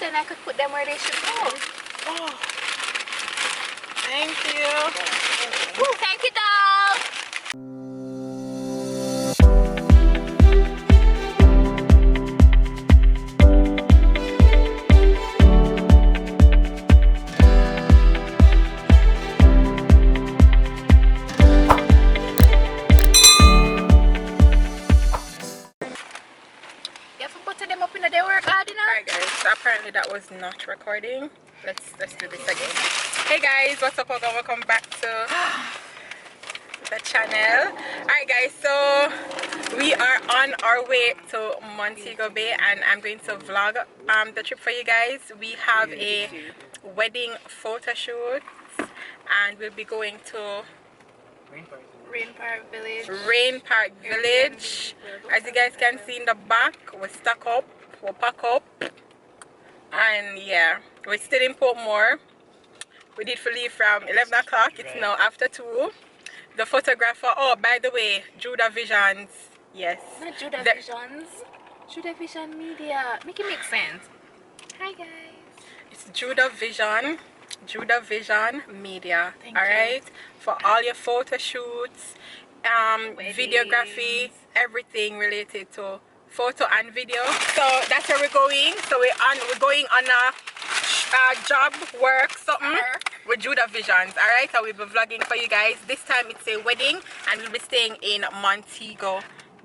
then I could put them where they should go. Oh, thank you. Woo, thank you, doll. Alright guys, so apparently that was not recording. Let's do this again. Hey guys, what's up? Welcome back to the channel. Alright guys, so we are on our way to Montego Bay and I'm going to vlog the trip for you guys. We have a wedding photo shoot and we'll be going to Rain Park Village. Rain Park Village. As you guys can see in the back, we're stuck up, we'll pack up, and yeah, we're still in Portmore. We did leave from 11 o'clock, it's now after 2. The photographer, oh by the way, Judah Visions, yes. Not Judah Visions, Judah Vision Media. Make it make sense. Hi guys. It's Judah Vision Media. Thank alright, you. For all your photo shoots, videography, everything related to photo and video. So that's where we're going. So we're going on a job work something with Judah Visions. Alright, so we'll be vlogging for you guys. This time it's a wedding and we'll be staying in Montego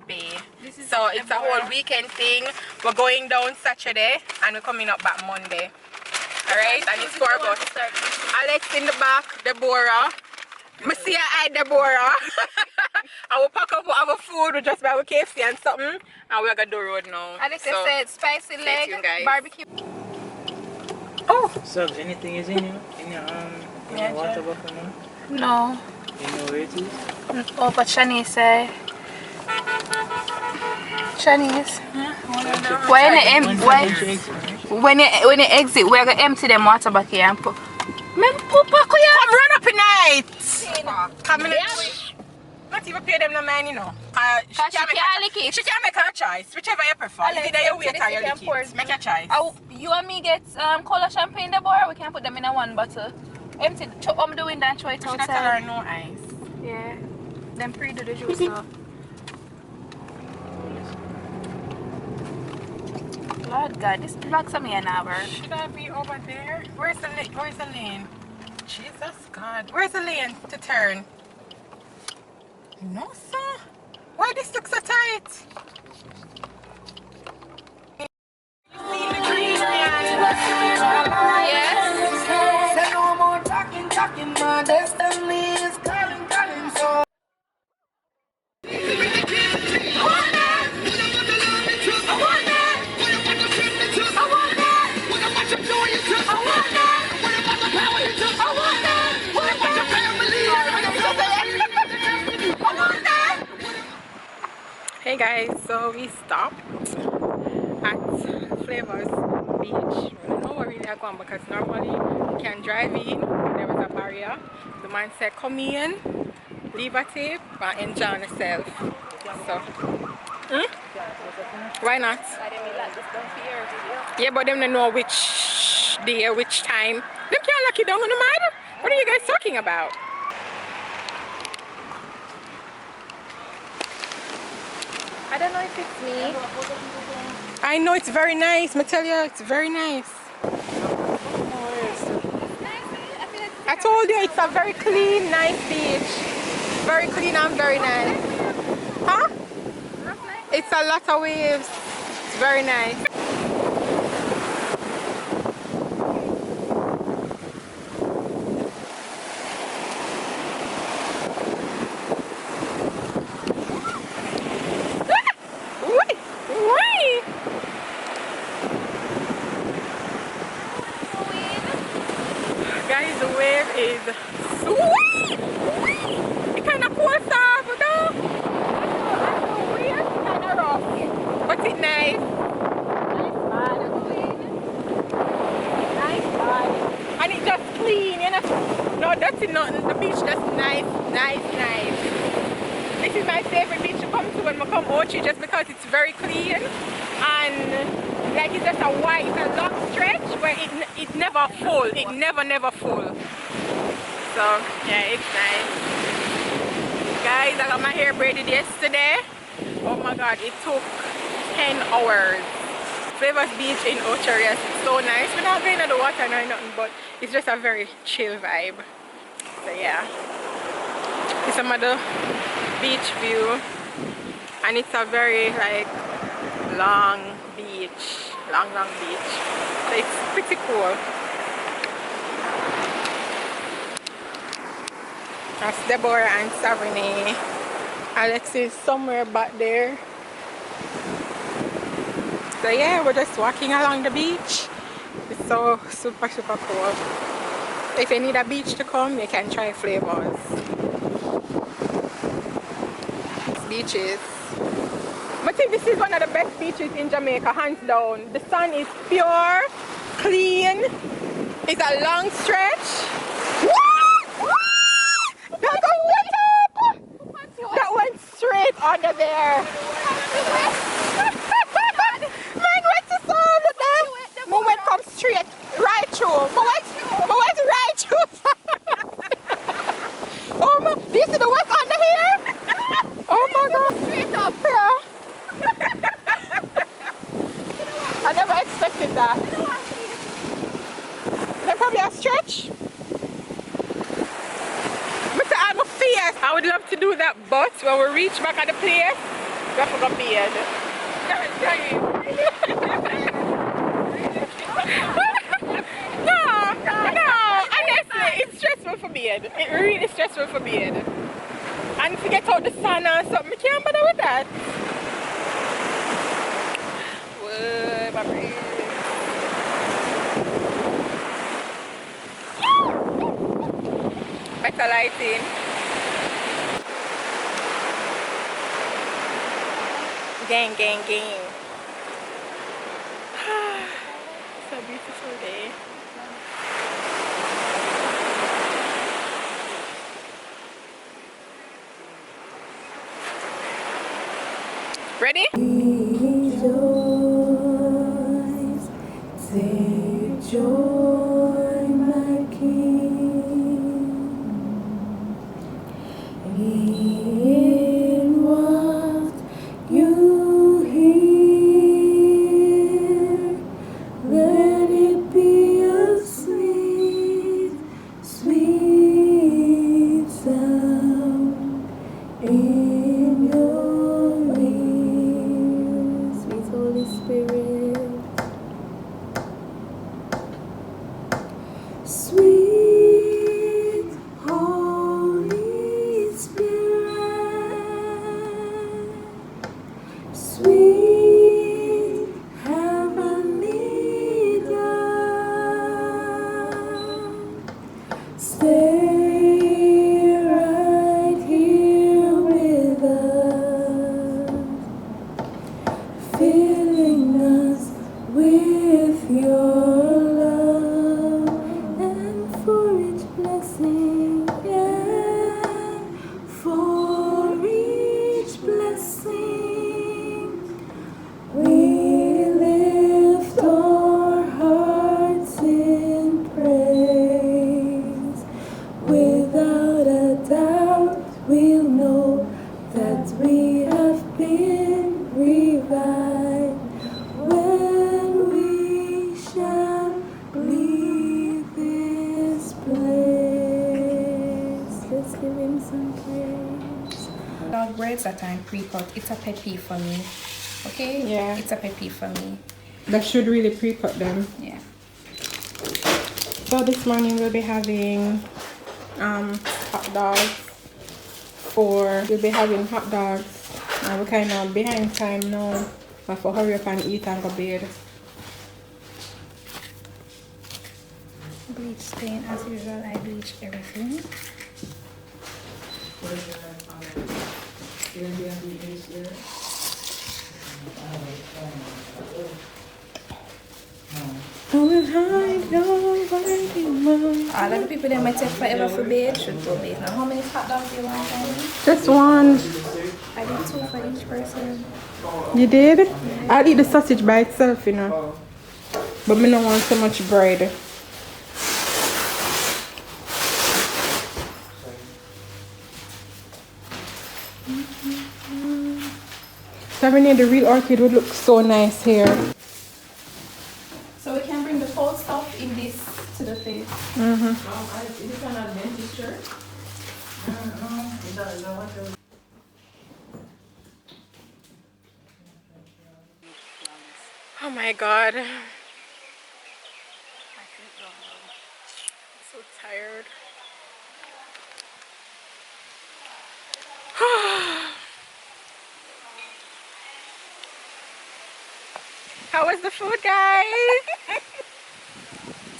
Bay. So it's a whole weekend thing. We're going down Saturday and we're coming up back Monday. Alright, and it's 4 of us. Alex in the back, Deborah. Messiah and Deborah. I will pack up our food, we just buy our KFC and something. And we're gonna do road now. Alex said spicy leg, barbecue. Oh! So anything is in your water bottle now? No. You know where it is? Oh, but Shanice say. Shanice. When you exit, we're gonna empty them water back here and put. Come run up in night! Come in. Not even pay them no money, you know. She can't make her choice, whichever you prefer. Either you wait or you lick it. Make your choice. You and me get cola champagne, Deborah. We can put them in a one bottle. Empty. I'm doing that. Throw it outside. Should I tell her no ice? Yeah. Then pre-do the juice. So. Lord God, this vlog's a me an hour. Should I be over there? Where's the lane? Jesus God. Where's the lane to turn? No sir. Why this looks so tight? You see the green Yes. Say no more talking, my destiny is calling, so. Hey guys, so we stopped at Flavors Beach. I don't know where really are going because normally you can drive in, but there was a barrier. The man said come in, leave a tip and enjoy yourself. So why not? Yeah, but them don't know which day, which time. Them can't lock it down on the matter. What are you guys talking about? I don't know if it's me. I know it's very nice. I tell you, it's very nice. I told you it's a very clean, nice beach. Very clean and very nice. Huh? It's a lot of waves. It's very nice. Guys, the wave is sweet. It kind of cool stuff, though. The wave is kind of rough, but it's nice. Nice bad. And it's just clean, you know. No dirty nothing. The beach just nice. This is my favorite beach to come to when we come out just because it's very clean and like it's just a long stretch. never full. It never full. So yeah, it's nice. Guys, I got my hair braided yesterday. Oh my god, it took 10 hours. Flavors Beach in Ocherias, it's so nice. We're not going to the water nor nothing, but it's just a very chill vibe. So yeah, it's some of the beach view, and it's a very like long beach, long beach. So it's pretty cool. That's Deborah and Sabrina. Alex is somewhere back there. So yeah, we're just walking along the beach. It's so super cool. If you need a beach to come, you can try Flavors. Beaches. I think this is one of the best beaches in Jamaica, hands down. The sun is pure, clean. It's a long stretch. That went straight under there. Man, what's the sound of that? We went come straight right through. We went right through. Oh my, this is the what's under here? Oh my god. Straight up. Yeah. I never expected that. There's probably a stretch. I would love to do that, but when we reach back at the place, we have to go beard. No, honestly, it's stressful for beard. It really is stressful for beard. And to get out the sun or something, I can't bother with that. Whoa, my brain. Better lighting. Gang. It's a beautiful day. Ready? Rejoice, take joy, my King, in what you hear. Let it be a sweet, sweet sound in your ears, sweet Holy Spirit. Sweet Holy Spirit, sweet heavenly dove, stay right here with us, filling us with your love, and for each blessing, yeah, for each blessing, we lift our hearts in praise. Without a doubt, we'll know that we have been revived when we shall leave this place. Let's give him some praise. Dog braids that are pre-cut, it's a pet peeve for me. Okay? Yeah. It's a pet peeve for me. That should really pre-cut them. Yeah. So this morning we'll be having hot dogs. We'll be having hot dogs. We're kind of behind time now. I have to hurry up and eat and go bed. Bleach stain as usual. I bleach everything. All of the people that might take forever for bed should go bed. Now, how many hot dogs do you want, Tiny? Just one. I did 2 for each person. You did? Yeah. I'll eat the sausage by itself, you know. But me don't want so much bread. Chamonix, the real orchid would look so nice here. So we can bring the cold stuff in this to the face. Mm-hmm. Is it an Adventist church? Oh my god. I'm so tired. How was the food, guys?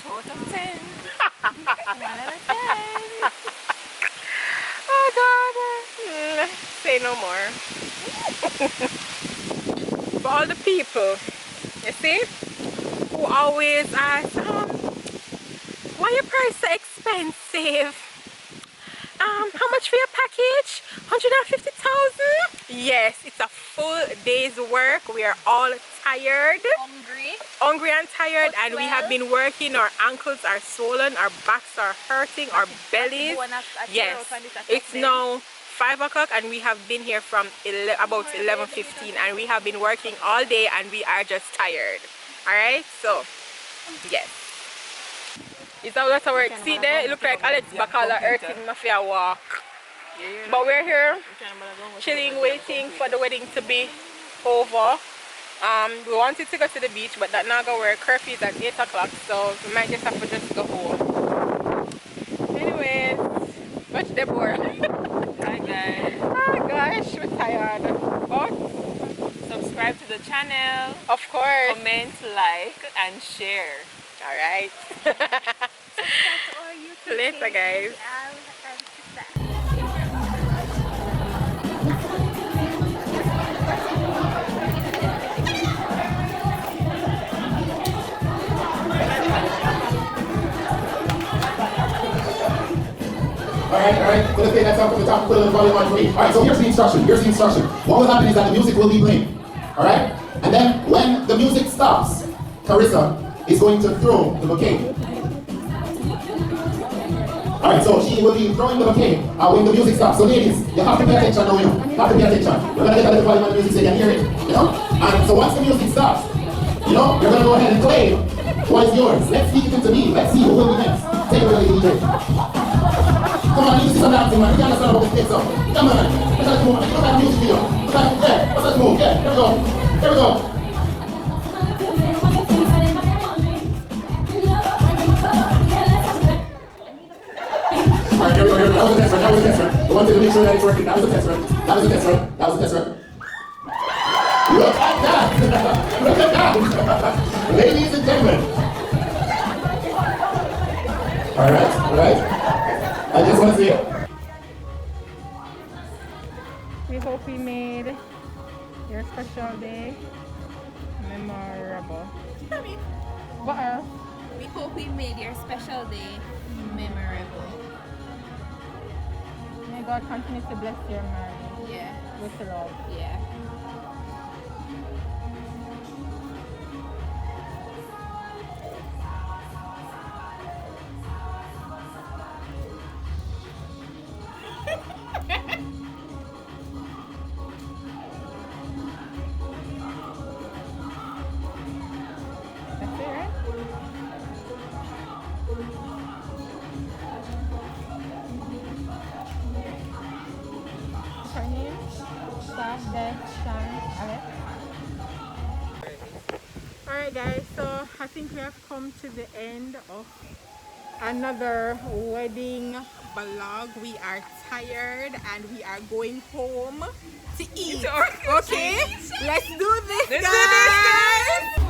2 out of 10. 1 out of 10. Oh god. Say no more. For all the people, you see, who always ask, why your price so expensive? How much for your package? 150,000? Yes, it's a full day's work. We are all tired, hungry and tired, and we have been working. Our ankles are swollen, our backs are hurting, our bellies. Yes, it's now 5 o'clock and we have been here from about 11:15, and we have been working all day and we are just tired. Alright, so yes. It's a lot of work. See there, it looks like Alex Bacala hurting Mafia walk. But we're here chilling, waiting for the wedding to be over. We wanted to go to the beach, but that not gonna work. Curfew is at 8 o'clock, so we might just have to just go home. Anyways, watch Deborah. Hi guys. Oh gosh, we're tired. But Subscribe to the channel. of course. Comment, like, and share. Alright. Later, guys. Alright, gonna take that time from the top, put a little volume on for me. Alright, so here's the instruction, What will happen is that the music will be playing. Alright? And then when the music stops, Carissa is going to throw the bouquet. Alright, so she will be throwing the bouquet when the music stops. So ladies, you have to pay attention now, you know. You have to pay attention. You're gonna get a little volume on the music so you can hear it, you know? And so once the music stops, you know, you're gonna go ahead and claim what is yours. Let's speak it to me. Let's see who will be next. Take it away, DJ. Come on, you see some dancing, man. You can't understand about this thing, so. Come on, let's have move. Look at the music video. Look at it, yeah. Let's move, yeah. Here we go. Here we go. Alright, here we go, here we go. That was a test run, We wanted to make sure that it's working. That was a test run. Look at that! Look at that! Ladies and gentlemen. Alright. I just want to see it. We hope we made your special day memorable. What else? We hope we made your special day memorable. May God continue to bless your marriage. Yeah. With love. Yeah. That's it, right? Her name? Alright guys, so I think we have come to the end of another wedding vlog. We are tired and we are going home to eat. Okay? Let's do this, guys!